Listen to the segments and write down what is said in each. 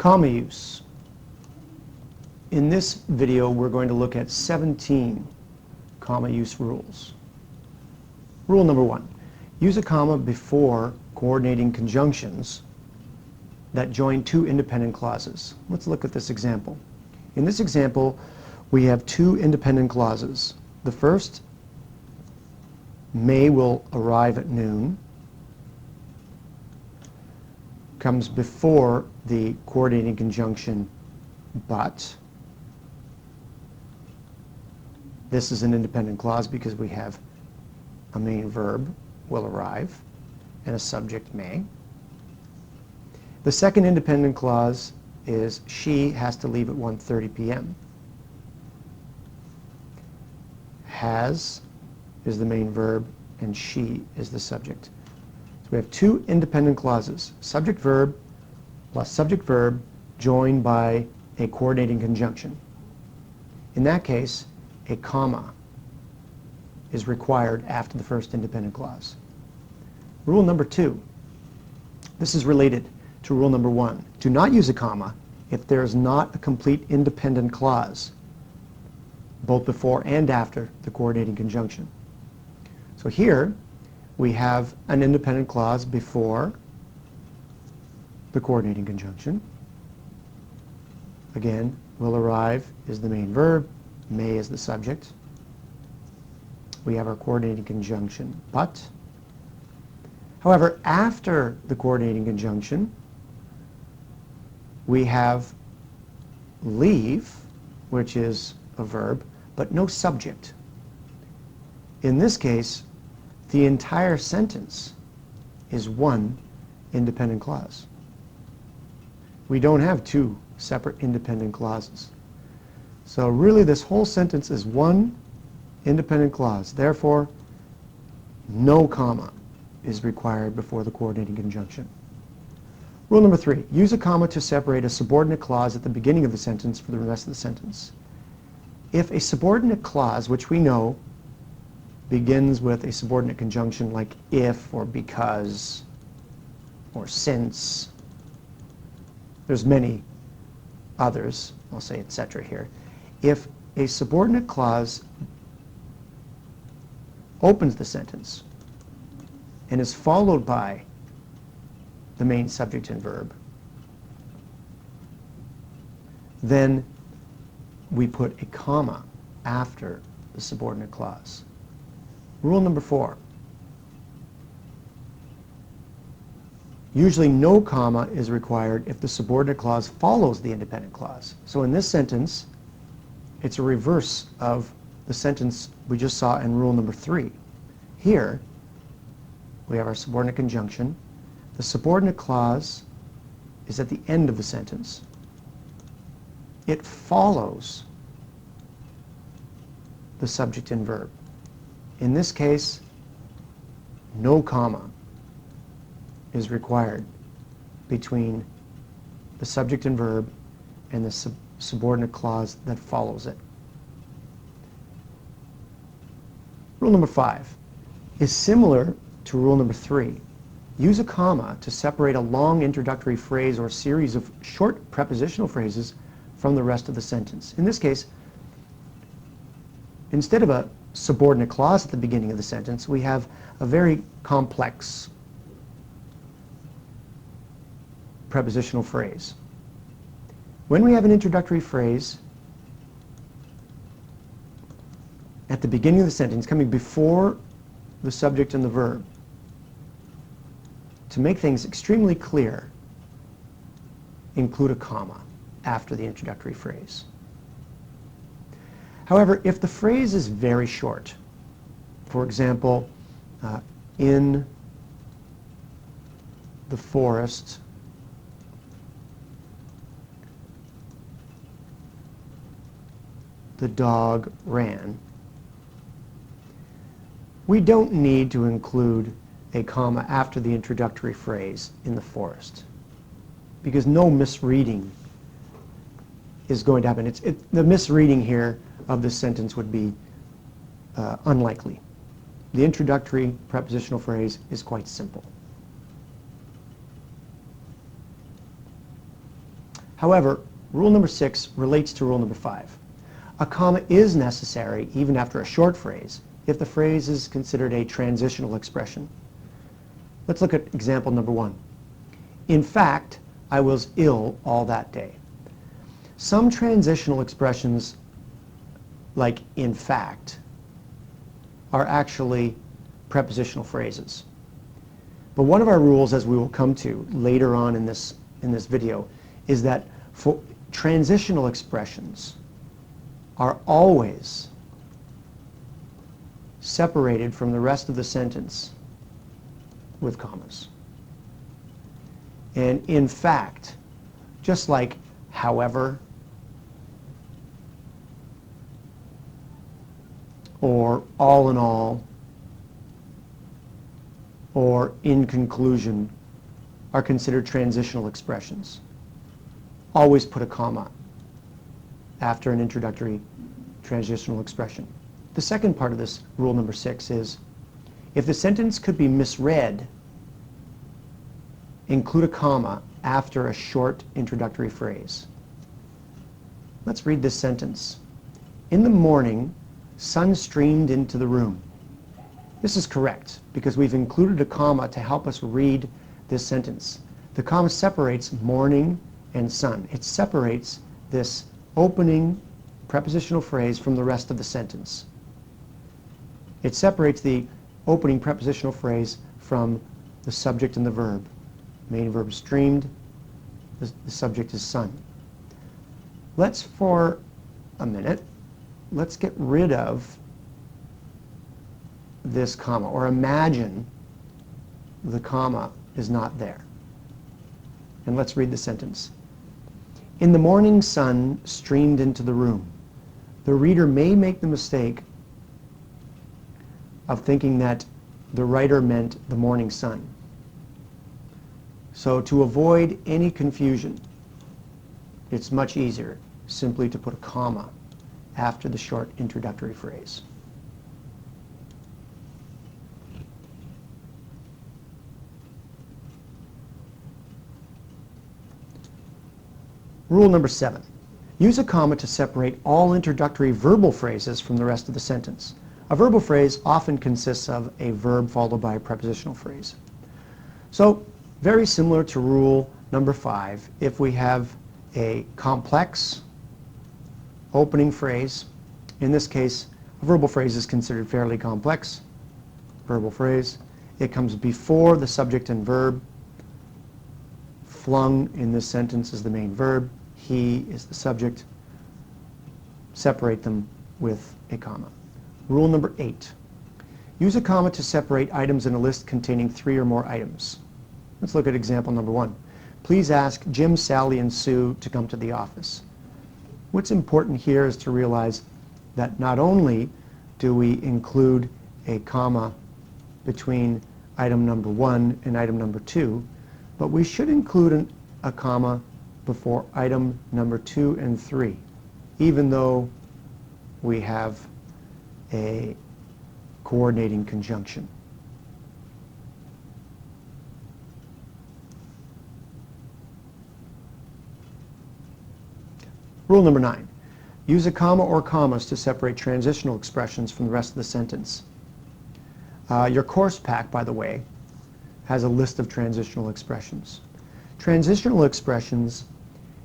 Comma use. In this video, we're going to look at 17 comma use rules. Rule number 1. Use a comma before coordinating conjunctions that join two independent clauses. Let's look at this example. In this example, we have two independent clauses. The first, May will arrive at noon, comes before the coordinating conjunction but. This is an independent clause because we have a main verb, will arrive, and a subject, may. The second independent clause is she has to leave at 1:30 p.m. Has is the main verb, and she is the subject. So we have two independent clauses, subject verb plus subject verb joined by a coordinating conjunction. In that case, a comma is required after the first independent clause. Rule number 2. This is related to rule number 1. Do not use a comma if there is not a complete independent clause, both before and after the coordinating conjunction. So here we have an independent clause before the coordinating conjunction. Again, will arrive is the main verb, may is the subject. We have our coordinating conjunction but. However, after the coordinating conjunction, we have leave, which is a verb, but no subject. In this case, the entire sentence is one independent clause. We don't have two separate independent clauses. So really this whole sentence is one independent clause. Therefore, no comma is required before the coordinating conjunction. Rule number 3. Use a comma to separate a subordinate clause at the beginning of the sentence for the rest of the sentence. If a subordinate clause, which we know begins with a subordinate conjunction like if or because or since, there's many others, I'll say etc. here. If a subordinate clause opens the sentence and is followed by the main subject and verb, then we put a comma after the subordinate clause. Rule number 4. Usually no comma is required if the subordinate clause follows the independent clause. So in this sentence, it's a reverse of the sentence we just saw in rule number 3. Here, we have our subordinate conjunction. The subordinate clause is at the end of the sentence. It follows the subject and verb. In this case, no comma is required between the subject and verb and the subordinate clause that follows it. Rule number 5 is similar to rule number 3. Use a comma to separate a long introductory phrase or series of short prepositional phrases from the rest of the sentence. In this case, instead of a subordinate clause at the beginning of the sentence, we have a very complex prepositional phrase. When we have an introductory phrase at the beginning of the sentence coming before the subject and the verb, to make things extremely clear, include a comma after the introductory phrase. However, if the phrase is very short, for example, in the forest the dog ran, we don't need to include a comma after the introductory phrase in the forest, because no misreading is going to happen. The misreading here of this sentence would be unlikely. The introductory prepositional phrase is quite simple. However, rule number 6 relates to rule number 5. A comma is necessary even after a short phrase if the phrase is considered a transitional expression. Let's look at example number 1. In fact, I was ill all that day. Some transitional expressions, like in fact, are actually prepositional phrases. But one of our rules, as we will come to later on in this video, is that for transitional expressions are always separated from the rest of the sentence with commas. And in fact, just like however, or all in all, or in conclusion, are considered transitional expressions. Always put a comma after an introductory transitional expression. The second part of this rule number 6 is, if the sentence could be misread, include a comma after a short introductory phrase. Let's read this sentence. In the morning, sun streamed into the room. This is correct because we've included a comma to help us read this sentence. The comma separates morning and sun. It separates this opening prepositional phrase from the rest of the sentence. It separates the opening prepositional phrase from the subject and the verb. Main verb streamed, the subject is sun. Let's, for a minute, let's get rid of this comma, or imagine the comma is not there. And let's read the sentence. In the morning sun streamed into the room. The reader may make the mistake of thinking that the writer meant the morning sun. So to avoid any confusion, it's much easier simply to put a comma after the short introductory phrase. Rule number 7. Use a comma to separate all introductory verbal phrases from the rest of the sentence. A verbal phrase often consists of a verb followed by a prepositional phrase. So, very similar to rule number 5, if we have a complex opening phrase, in this case, a verbal phrase is considered fairly complex. Verbal phrase. It comes before the subject and verb. Flung in this sentence is the main verb. He is the subject. Separate them with a comma. Rule number 8. Use a comma to separate items in a list containing 3 or more items. Let's look at example number 1. Please ask Jim, Sally, and Sue to come to the office. What's important here is to realize that not only do we include a comma between item number 1 and item number 2, but we should include a comma before item number 2 and 3, even though we have a coordinating conjunction. Rule number 9. Use a comma or commas to separate transitional expressions from the rest of the sentence. Your course pack, by the way, has a list of transitional expressions. Transitional expressions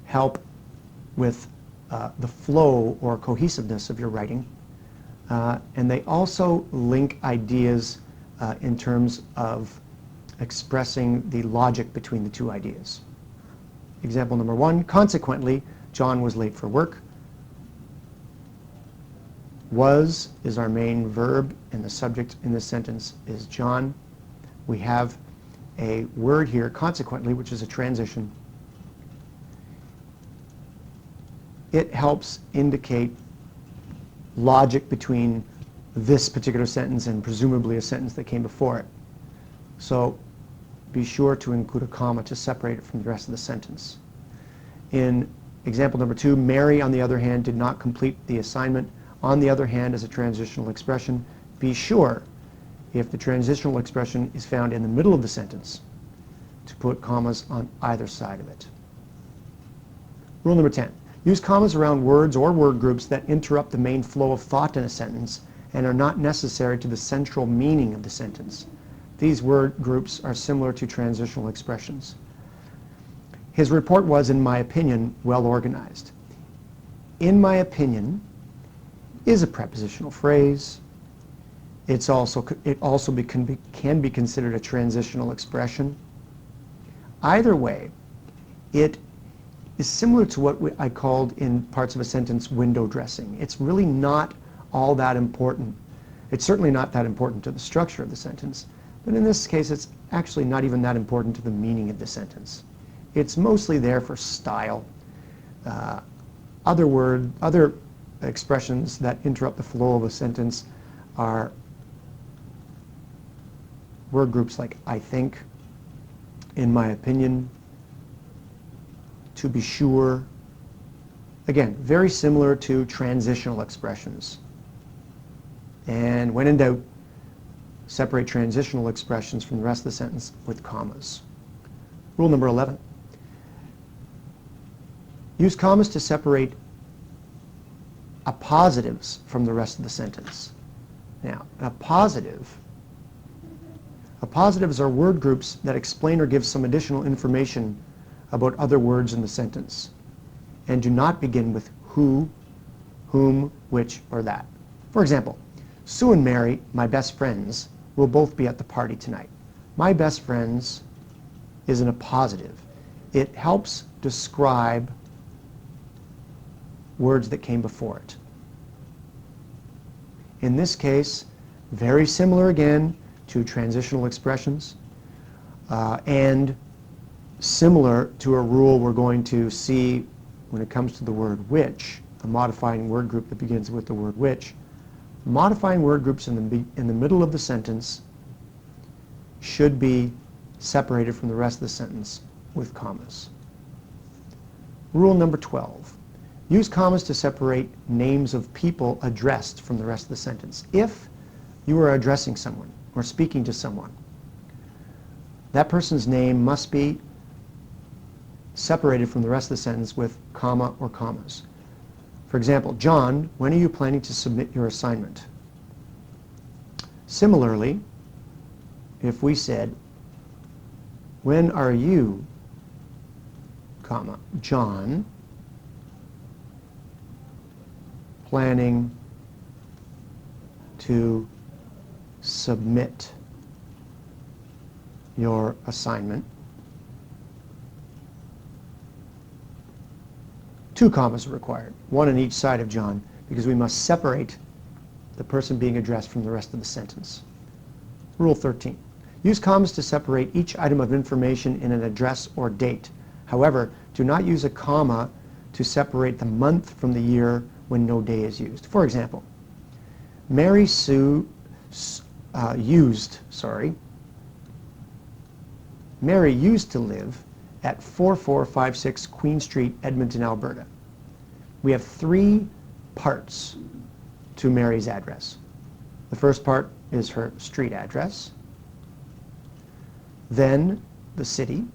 help with the flow or cohesiveness of your writing, and they also link ideas in terms of expressing the logic between the two ideas. Example number 1, consequently, John was late for work. Was is our main verb, and the subject in this sentence is John. We have a word here, consequently, which is a transition. It helps indicate logic between this particular sentence and presumably a sentence that came before it. So be sure to include a comma to separate it from the rest of the sentence. In example number 2, Mary, on the other hand, did not complete the assignment. On the other hand is a transitional expression. Be sure, if the transitional expression is found in the middle of the sentence, to put commas on either side of it. Rule number 10. Use commas around words or word groups that interrupt the main flow of thought in a sentence and are not necessary to the central meaning of the sentence. These word groups are similar to transitional expressions. His report was, in my opinion, well organized. In my opinion is a prepositional phrase. It also can be considered a transitional expression. Either way, it is similar to what I called in parts of a sentence window dressing. It's really not all that important. It's certainly not that important to the structure of the sentence, but in this case it's actually not even that important to the meaning of the sentence. It's mostly there for style. Other expressions that interrupt the flow of a sentence are word groups like I think, in my opinion, to be sure. Again, very similar to transitional expressions. And when in doubt, separate transitional expressions from the rest of the sentence with commas. Rule number 11. Use commas to separate appositives from the rest of the sentence. Now, appositives are word groups that explain or give some additional information about other words in the sentence and do not begin with who, whom, which, or that. For example, Sue and Mary, my best friends, will both be at the party tonight. My best friends is an appositive. It helps describe words that came before it. In this case, very similar again to transitional expressions and similar to a rule we're going to see when it comes to the word which, a modifying word group that begins with the word which. Modifying word groups in the middle of the sentence should be separated from the rest of the sentence with commas. Rule number 12. Use commas to separate names of people addressed from the rest of the sentence. If you are addressing someone or speaking to someone, that person's name must be separated from the rest of the sentence with comma or commas. For example, John, when are you planning to submit your assignment? Similarly, if we said, when are you, comma, John, planning to submit your assignment, two commas are required, one on each side of John, because we must separate the person being addressed from the rest of the sentence. Rule 13. Use commas to separate each item of information in an address or date. However, do not use a comma to separate the month from the year when no day is used. For example, Mary Sue used to live at 4456 Queen Street, Edmonton, Alberta. We have three parts to Mary's address. The first part is her street address, then the city,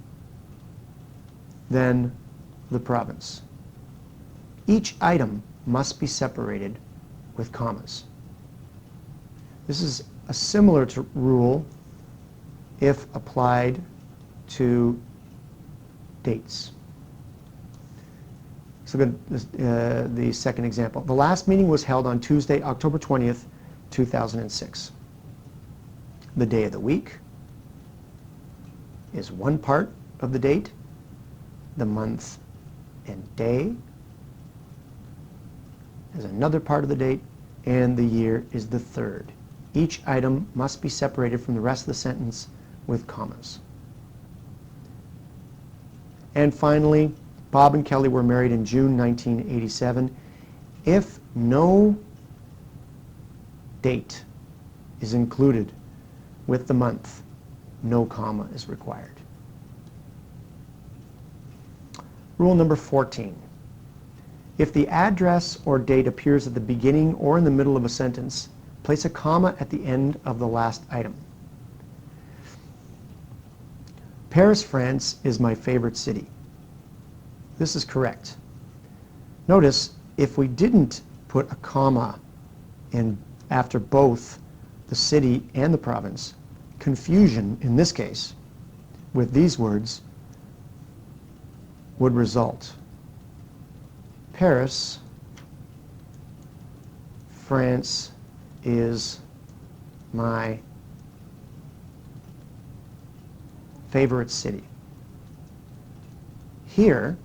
then the province. Each item must be separated with commas. This is a similar rule if applied to dates. So look at the second example. The last meeting was held on Tuesday, October 20th, 2006. The day of the week is one part of the date. The month and day is another part of the date, and the year is the third. Each item must be separated from the rest of the sentence with commas. And finally, Bob and Kelly were married in June 1987. If no date is included with the month, no comma is required. Rule number 14. If the address or date appears at the beginning or in the middle of a sentence, place a comma at the end of the last item. Paris, France is my favorite city. This is correct. Notice, if we didn't put a comma in after both the city and the province, confusion, in this case, with these words would result. Paris, France, is my favorite city. Here,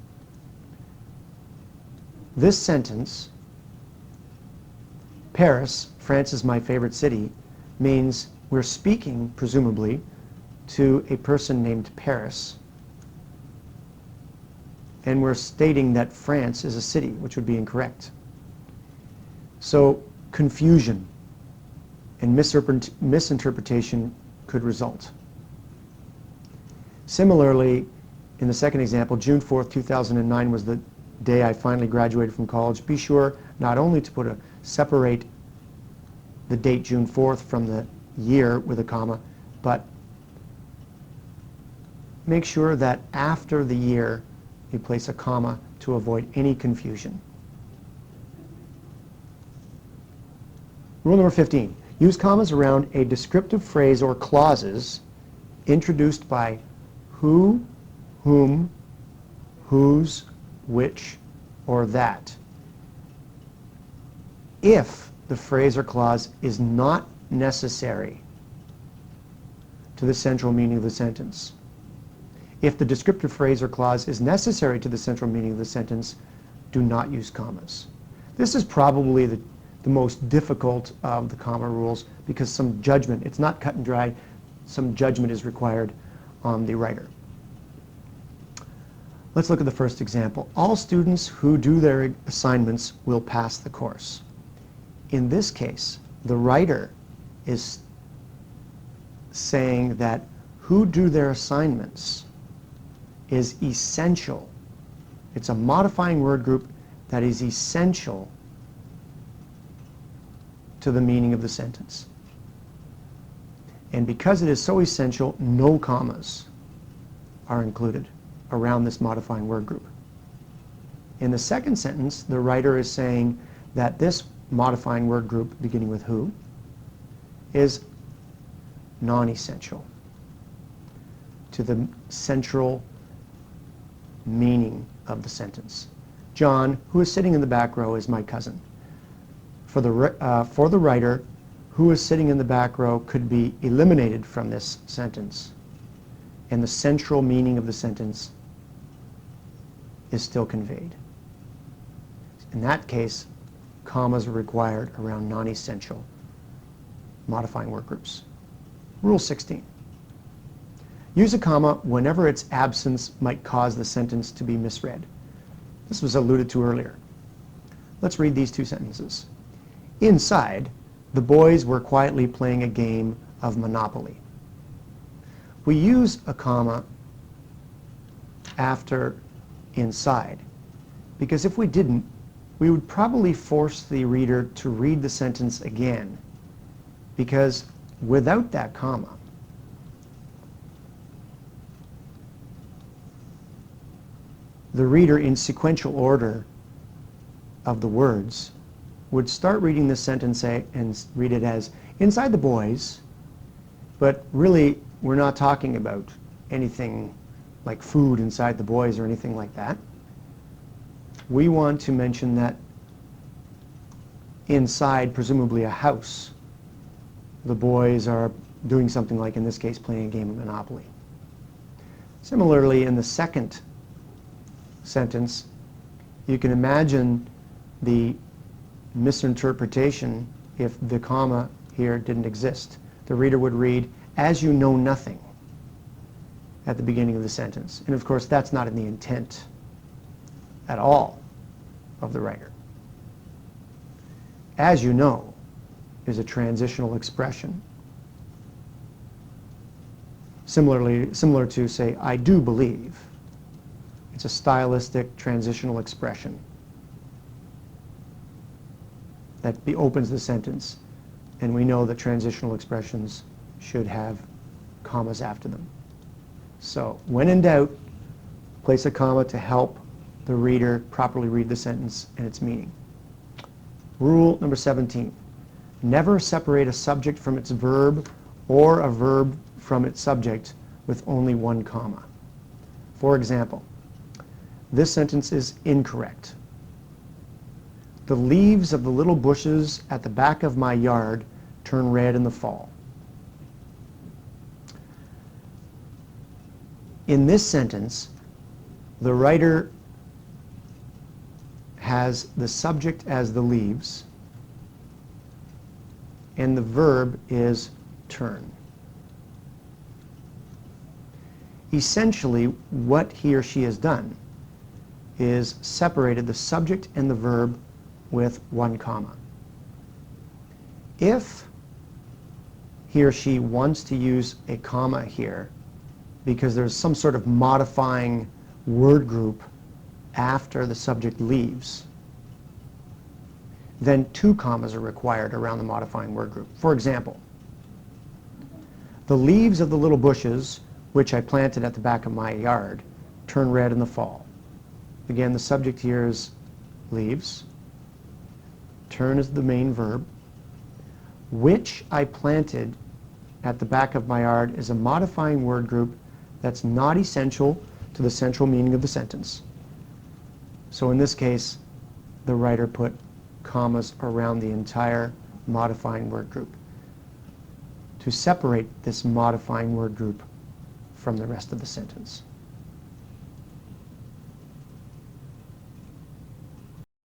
this sentence, Paris, France is my favorite city, means we're speaking, presumably, to a person named Paris, and we're stating that France is a city, which would be incorrect. So confusion and misinterpretation could result. Similarly, in the second example, June 4th, 2009 was the day I finally graduated from college. Be sure not only to separate the date June 4th from the year with a comma, but make sure that after the year you place a comma to avoid any confusion. Rule number 15. Use commas around a descriptive phrase or clauses introduced by who, whom, whose, which, or that, if the phrase or clause is not necessary to the central meaning of the sentence. If the descriptive phrase or clause is necessary to the central meaning of the sentence, do not use commas. This is probably the most difficult of the comma rules because some judgment, it's not cut and dry, some judgment is required on the writer. Let's look at the first example. All students who do their assignments will pass the course. In this case, the writer is saying that who do their assignments is essential. It's a modifying word group that is essential to the meaning of the sentence. And because it is so essential, no commas are included around this modifying word group. In the second sentence, the writer is saying that this modifying word group, beginning with who, is non-essential to the central meaning of the sentence. John, who is sitting in the back row, is my cousin. For the writer, who is sitting in the back row could be eliminated from this sentence, and the central meaning of the sentence is still conveyed. In that case, commas are required around non-essential modifying word groups. Rule 16. Use a comma whenever its absence might cause the sentence to be misread. This was alluded to earlier. Let's read these two sentences. Inside, the boys were quietly playing a game of Monopoly. We use a comma after inside because if we didn't, we would probably force the reader to read the sentence again, because without that comma, the reader in sequential order of the words would start reading this sentence and read it as inside the boys, but really we're not talking about anything like food inside the boys or anything like that. We want to mention that inside, presumably a house, the boys are doing something like, in this case, playing a game of Monopoly. Similarly, in the second sentence, you can imagine the misinterpretation if the comma here didn't exist. The reader would read, as you know nothing, at the beginning of the sentence. And of course, that's not in the intent at all of the writer. As you know is a transitional expression. Similar to, say, I do believe. It's a stylistic transitional expression that opens the sentence, and we know that transitional expressions should have commas after them. So when in doubt, place a comma to help the reader properly read the sentence and its meaning. Rule number 17. Never separate a subject from its verb or a verb from its subject with only one comma. For example, this sentence is incorrect. The leaves of the little bushes at the back of my yard turn red in the fall. In this sentence, the writer has the subject as the leaves, and the verb is turn. Essentially, what he or she has done is separated the subject and the verb with one comma. If he or she wants to use a comma here because there's some sort of modifying word group after the subject leaves, then 2 commas are required around the modifying word group. For example, the leaves of the little bushes which I planted at the back of my yard turn red in the fall. Again, the subject here is leaves. Turn is the main verb. Which I planted at the back of my yard is a modifying word group that's not essential to the central meaning of the sentence. So in this case, the writer put commas around the entire modifying word group to separate this modifying word group from the rest of the sentence.